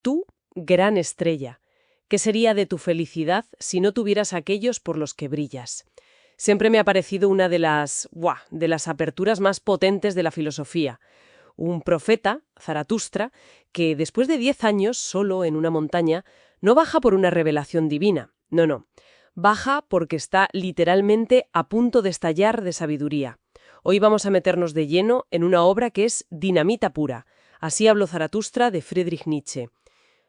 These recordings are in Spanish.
tú, gran estrella, ¿qué sería de tu felicidad si no tuvieras aquellos por los que brillas? Siempre me ha parecido una de las aperturas más potentes de la filosofía. Un profeta, Zaratustra, que después de 10 años solo en una montaña, no baja por una revelación divina. No. Baja porque está literalmente a punto de estallar de sabiduría. Hoy vamos a meternos de lleno en una obra que es dinamita pura. Así habló Zaratustra de Friedrich Nietzsche.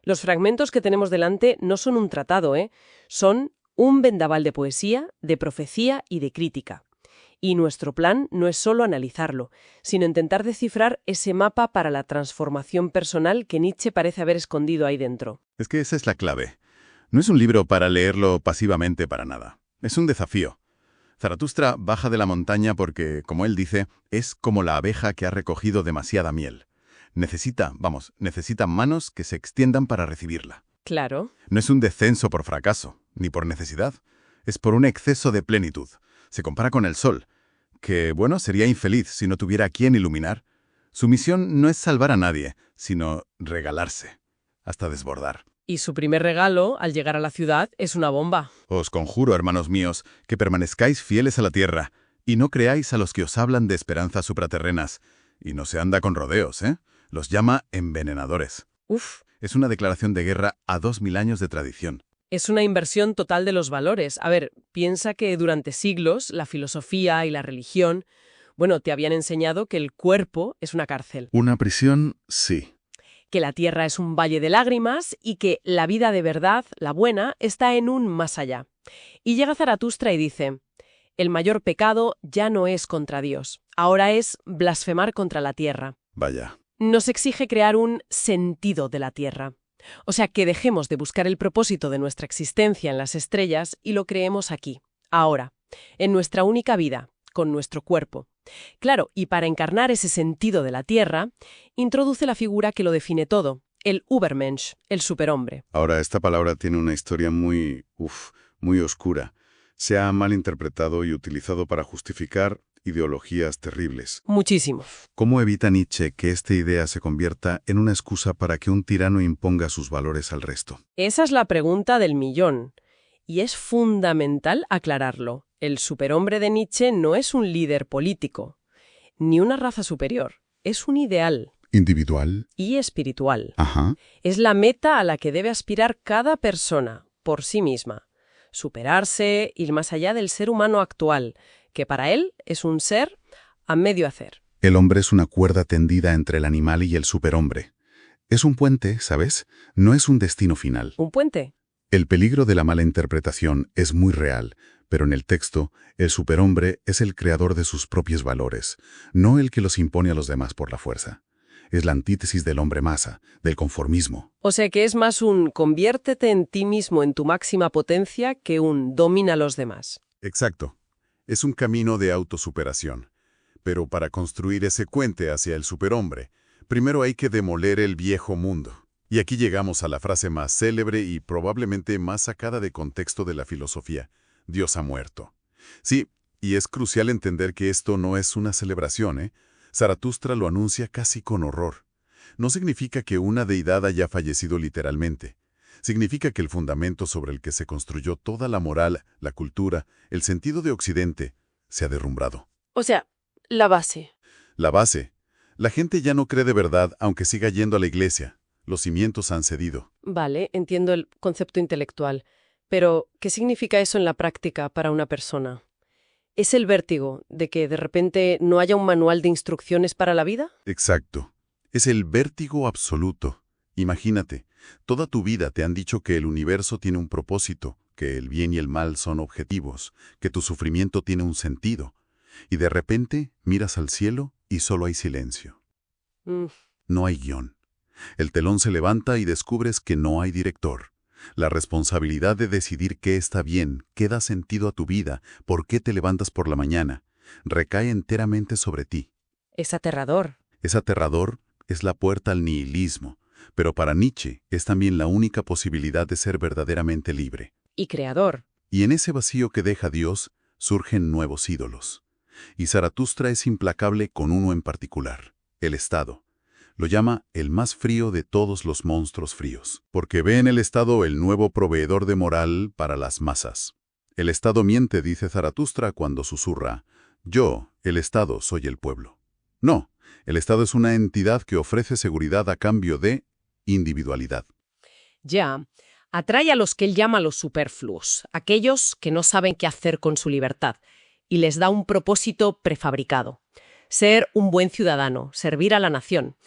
Los fragmentos que tenemos delante no son un tratado, son un vendaval de poesía, de profecía y de crítica. Y nuestro plan no es solo analizarlo, sino intentar descifrar ese mapa para la transformación personal que Nietzsche parece haber escondido ahí dentro. Es que esa es la clave. No es un libro para leerlo pasivamente para nada. Es un desafío. Zaratustra baja de la montaña porque, como él dice, es como la abeja que ha recogido demasiada miel. Necesita manos que se extiendan para recibirla. Claro. No es un descenso por fracaso, ni por necesidad. Es por un exceso de plenitud. Se compara con el sol, que, sería infeliz si no tuviera a quién iluminar. Su misión no es salvar a nadie, sino regalarse, hasta desbordar. Y su primer regalo, al llegar a la ciudad, es una bomba. Os conjuro, hermanos míos, que permanezcáis fieles a la tierra, y no creáis a los que os hablan de esperanzas supraterrenas. Y no se anda con rodeos, Los llama envenenadores. Uf. Es una declaración de guerra a 2000 años de tradición. Es una inversión total de los valores. A ver, piensa que durante siglos la filosofía y la religión, te habían enseñado que el cuerpo es una cárcel. Una prisión, sí. Que la tierra es un valle de lágrimas y que la vida de verdad, la buena, está en un más allá. Y llega Zaratustra y dice, el mayor pecado ya no es contra Dios, ahora es blasfemar contra la tierra. Vaya. Nos exige crear un sentido de la tierra. O sea, que dejemos de buscar el propósito de nuestra existencia en las estrellas y lo creemos aquí, ahora, en nuestra única vida, con nuestro cuerpo. Claro, y para encarnar ese sentido de la Tierra, introduce la figura que lo define todo, el Übermensch, el superhombre. Ahora, esta palabra tiene una historia muy oscura. Se ha malinterpretado y utilizado para justificar ideologías terribles. Muchísimo. ¿Cómo evita Nietzsche que esta idea se convierta en una excusa para que un tirano imponga sus valores al resto? Esa es la pregunta del millón. Y es fundamental aclararlo. El superhombre de Nietzsche no es un líder político, ni una raza superior. Es un ideal. ¿Individual? Y espiritual. Ajá. Es la meta a la que debe aspirar cada persona, por sí misma. Superarse, ir más allá del ser humano actual, que para él es un ser a medio hacer. El hombre es una cuerda tendida entre el animal y el superhombre. Es un puente, ¿sabes? No es un destino final. ¿Un puente? El peligro de la mala interpretación es muy real, pero en el texto, el superhombre es el creador de sus propios valores, no el que los impone a los demás por la fuerza. Es la antítesis del hombre masa, del conformismo. O sea que es más un conviértete en ti mismo en tu máxima potencia que un domina a los demás. Exacto. Es un camino de autosuperación. Pero para construir ese puente hacia el superhombre, primero hay que demoler el viejo mundo. Y aquí llegamos a la frase más célebre y probablemente más sacada de contexto de la filosofía. Dios ha muerto. Sí, y es crucial entender que esto no es una celebración, Zaratustra lo anuncia casi con horror. No significa que una deidad haya fallecido literalmente. Significa que el fundamento sobre el que se construyó toda la moral, la cultura, el sentido de Occidente, se ha derrumbado. O sea, la base. La base. La gente ya no cree de verdad aunque siga yendo a la iglesia. Los cimientos han cedido. Vale, entiendo el concepto intelectual. Pero, ¿qué significa eso en la práctica para una persona? ¿Es el vértigo de que de repente no haya un manual de instrucciones para la vida? Exacto. Es el vértigo absoluto. Imagínate, toda tu vida te han dicho que el universo tiene un propósito, que el bien y el mal son objetivos, que tu sufrimiento tiene un sentido. Y de repente miras al cielo y solo hay silencio. No hay guión. El telón se levanta y descubres que no hay director. La responsabilidad de decidir qué está bien, qué da sentido a tu vida, por qué te levantas por la mañana, recae enteramente sobre ti. Es aterrador. Es aterrador, es la puerta al nihilismo, pero para Nietzsche es también la única posibilidad de ser verdaderamente libre. Y creador. Y en ese vacío que deja Dios, surgen nuevos ídolos. Y Zaratustra es implacable con uno en particular, el Estado. Lo llama el más frío de todos los monstruos fríos, porque ve en el Estado el nuevo proveedor de moral para las masas. El Estado miente, dice Zaratustra cuando susurra, yo, el Estado, soy el pueblo. No, el Estado es una entidad que ofrece seguridad a cambio de individualidad. Ya, atrae a los que él llama los superfluos, aquellos que no saben qué hacer con su libertad, y les da un propósito prefabricado. Ser un buen ciudadano, servir a la nación.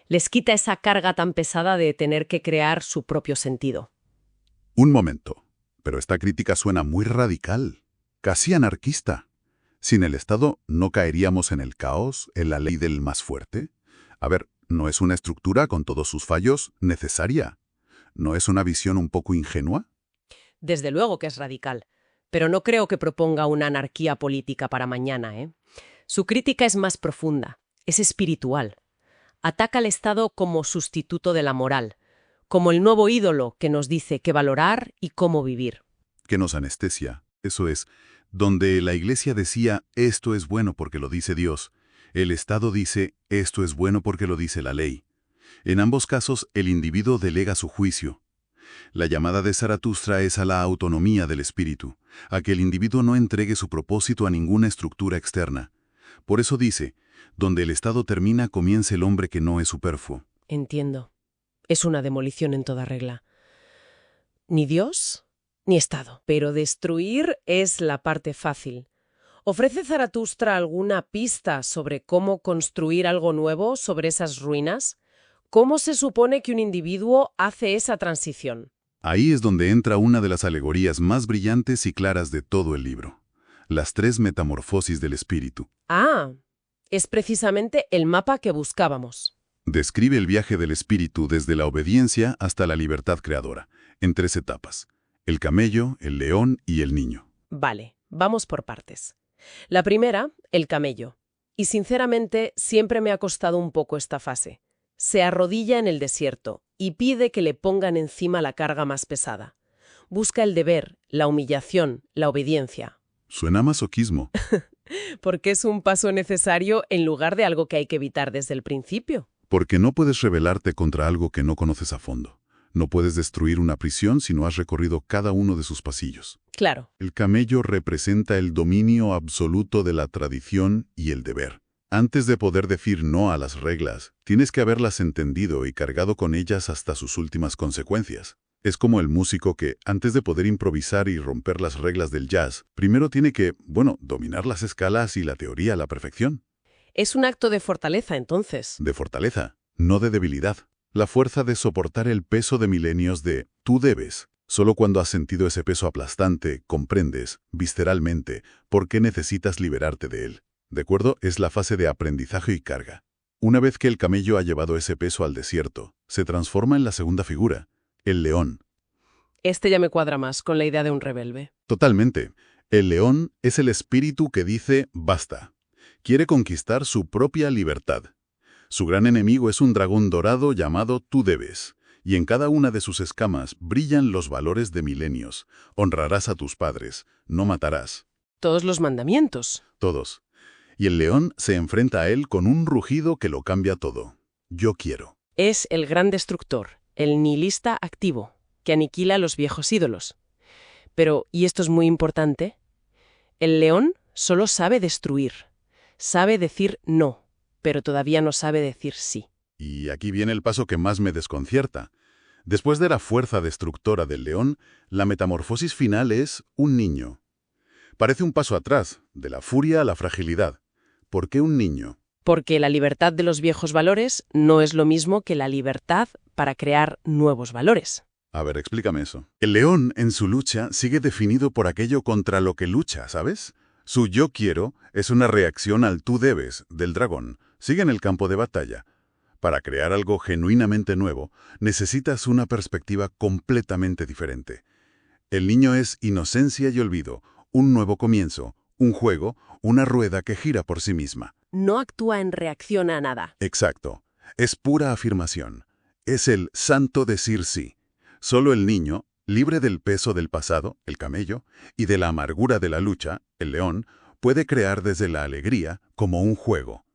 Les quita esa carga tan pesada de tener que crear su propio sentido. Un momento, pero esta crítica suena muy radical, casi anarquista. Sin el Estado, ¿no caeríamos en el caos, en la ley del más fuerte? A ver, ¿no es una estructura con todos sus fallos necesaria? ¿No es una visión un poco ingenua? Desde luego que es radical, pero no creo que proponga una anarquía política para mañana, ¿eh? Su crítica es más profunda, es espiritual. Ataca al Estado como sustituto de la moral, como el nuevo ídolo que nos dice qué valorar y cómo vivir. Que nos anestesia, eso es, donde la Iglesia decía, esto es bueno porque lo dice Dios, el Estado dice, esto es bueno porque lo dice la ley. En ambos casos, el individuo delega su juicio. La llamada de Zaratustra es a la autonomía del espíritu, a que el individuo no entregue su propósito a ninguna estructura externa. Por eso dice, donde el Estado termina, comienza el hombre que no es superfluo. Entiendo. Es una demolición en toda regla. Ni Dios, ni Estado. Pero destruir es la parte fácil. ¿Ofrece Zaratustra alguna pista sobre cómo construir algo nuevo sobre esas ruinas? ¿Cómo se supone que un individuo hace esa transición? Ahí es donde entra una de las alegorías más brillantes y claras de todo el libro. Las 3 metamorfosis del espíritu. Ah, es precisamente el mapa que buscábamos. Describe el viaje del espíritu desde la obediencia hasta la libertad creadora, en 3 etapas. El camello, el león y el niño. Vale, vamos por partes. La primera, el camello. Y sinceramente, siempre me ha costado un poco esta fase. Se arrodilla en el desierto y pide que le pongan encima la carga más pesada. Busca el deber, la humillación, la obediencia. Suena a masoquismo. Porque es un paso necesario en lugar de algo que hay que evitar desde el principio. Porque no puedes rebelarte contra algo que no conoces a fondo. No puedes destruir una prisión si no has recorrido cada uno de sus pasillos. Claro. El camello representa el dominio absoluto de la tradición y el deber. Antes de poder decir no a las reglas, tienes que haberlas entendido y cargado con ellas hasta sus últimas consecuencias. Es como el músico que, antes de poder improvisar y romper las reglas del jazz, primero tiene que, dominar las escalas y la teoría a la perfección. Es un acto de fortaleza, entonces. De fortaleza, no de debilidad. La fuerza de soportar el peso de milenios de tú debes. Solo cuando has sentido ese peso aplastante, comprendes, visceralmente, por qué necesitas liberarte de él. ¿De acuerdo? Es la fase de aprendizaje y carga. Una vez que el camello ha llevado ese peso al desierto, se transforma en la segunda figura, el león. Este ya me cuadra más con la idea de un rebelde. Totalmente. El león es el espíritu que dice basta. Quiere conquistar su propia libertad. Su gran enemigo es un dragón dorado llamado tú debes, y en cada una de sus escamas brillan los valores de milenios. Honrarás a tus padres, no matarás. Todos los mandamientos. Todos. Y el león se enfrenta a él con un rugido que lo cambia todo. Yo quiero. Es el gran destructor, el nihilista activo, que aniquila los viejos ídolos. Pero, y esto es muy importante, el león solo sabe destruir. Sabe decir no, pero todavía no sabe decir sí. Y aquí viene el paso que más me desconcierta. Después de la fuerza destructora del león, la metamorfosis final es un niño. Parece un paso atrás, de la furia a la fragilidad. ¿Por qué un niño? Porque la libertad de los viejos valores no es lo mismo que la libertad para crear nuevos valores. A ver, explícame eso. El león, en su lucha, sigue definido por aquello contra lo que lucha, ¿sabes? Su yo quiero es una reacción al tú debes del dragón. Sigue en el campo de batalla. Para crear algo genuinamente nuevo, necesitas una perspectiva completamente diferente. El niño es inocencia y olvido, un nuevo comienzo, un juego, una rueda que gira por sí misma. No actúa en reacción a nada. Exacto. Es pura afirmación. Es el santo decir sí. Solo el niño, libre del peso del pasado, el camello, y de la amargura de la lucha, el león, puede crear desde la alegría como un juego.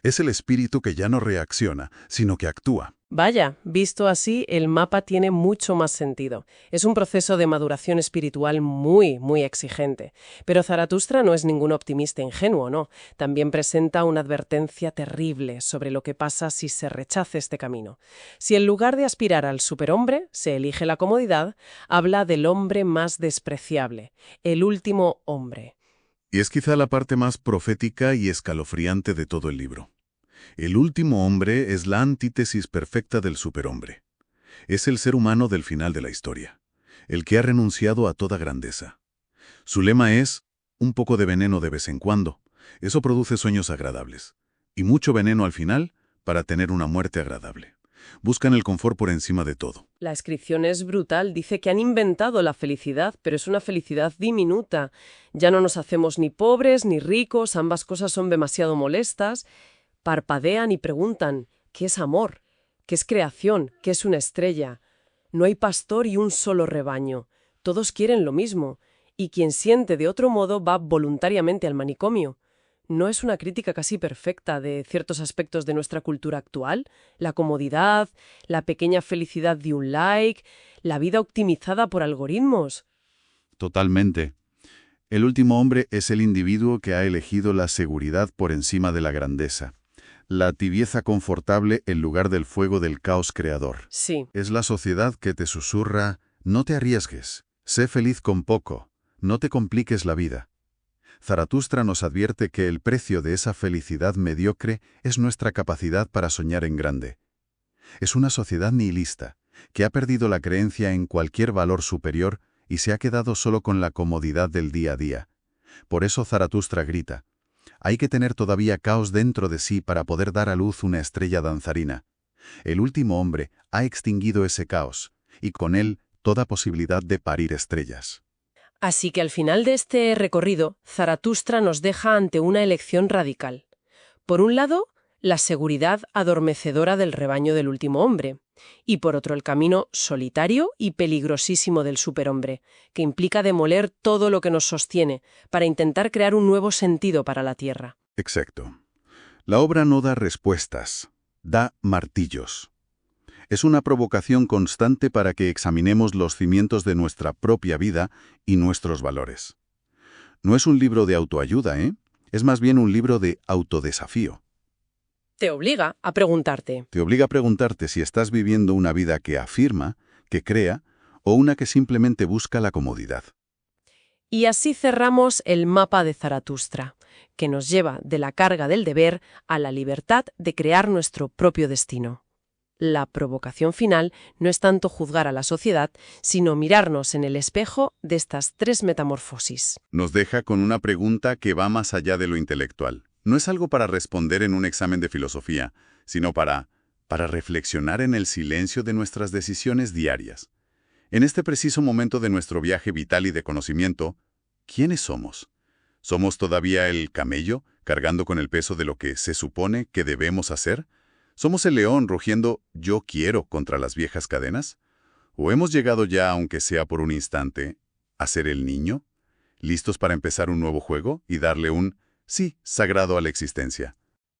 Es el espíritu que ya no reacciona, sino que actúa. Vaya, visto así, el mapa tiene mucho más sentido. Es un proceso de maduración espiritual muy, muy exigente. Pero Zaratustra no es ningún optimista ingenuo, ¿no? También presenta una advertencia terrible sobre lo que pasa si se rechaza este camino. Si en lugar de aspirar al superhombre se elige la comodidad, habla del hombre más despreciable, el último hombre. Y es quizá la parte más profética y escalofriante de todo el libro. El último hombre es la antítesis perfecta del superhombre. Es el ser humano del final de la historia, el que ha renunciado a toda grandeza. Su lema es, un poco de veneno de vez en cuando. Eso produce sueños agradables. Y mucho veneno al final para tener una muerte agradable. Buscan el confort por encima de todo. La descripción es brutal. Dice que han inventado la felicidad, pero es una felicidad diminuta. Ya no nos hacemos ni pobres ni ricos, ambas cosas son demasiado molestas. Parpadean y preguntan, ¿qué es amor? ¿Qué es creación? ¿Qué es una estrella? No hay pastor y un solo rebaño. Todos quieren lo mismo, y quien siente de otro modo va voluntariamente al manicomio. ¿No es una crítica casi perfecta de ciertos aspectos de nuestra cultura actual? La comodidad, la pequeña felicidad de un like, la vida optimizada por algoritmos. Totalmente. El último hombre es el individuo que ha elegido la seguridad por encima de la grandeza. La tibieza confortable en lugar del fuego del caos creador. Sí. Es la sociedad que te susurra, no te arriesgues, sé feliz con poco, no te compliques la vida. Zaratustra nos advierte que el precio de esa felicidad mediocre es nuestra capacidad para soñar en grande. Es una sociedad nihilista, que ha perdido la creencia en cualquier valor superior y se ha quedado solo con la comodidad del día a día. Por eso Zaratustra grita, hay que tener todavía caos dentro de sí para poder dar a luz una estrella danzarina. El último hombre ha extinguido ese caos, y con él toda posibilidad de parir estrellas. Así que al final de este recorrido, Zaratustra nos deja ante una elección radical. Por un lado, la seguridad adormecedora del rebaño del último hombre, y por otro el camino solitario y peligrosísimo del superhombre, que implica demoler todo lo que nos sostiene para intentar crear un nuevo sentido para la Tierra. Exacto. La obra no da respuestas, da martillos. Es una provocación constante para que examinemos los cimientos de nuestra propia vida y nuestros valores. No es un libro de autoayuda, ¿eh? Es más bien un libro de autodesafío. Te obliga a preguntarte. Te obliga a preguntarte si estás viviendo una vida que afirma, que crea, o una que simplemente busca la comodidad. Y así cerramos el mapa de Zaratustra, que nos lleva de la carga del deber a la libertad de crear nuestro propio destino. La provocación final no es tanto juzgar a la sociedad, sino mirarnos en el espejo de estas tres metamorfosis. Nos deja con una pregunta que va más allá de lo intelectual. No es algo para responder en un examen de filosofía, sino para reflexionar en el silencio de nuestras decisiones diarias. En este preciso momento de nuestro viaje vital y de conocimiento, ¿quiénes somos? ¿Somos todavía el camello, cargando con el peso de lo que se supone que debemos hacer? ¿Somos el león rugiendo «yo quiero» contra las viejas cadenas? ¿O hemos llegado ya, aunque sea por un instante, a ser el niño? ¿Listos para empezar un nuevo juego y darle un sí sagrado a la existencia?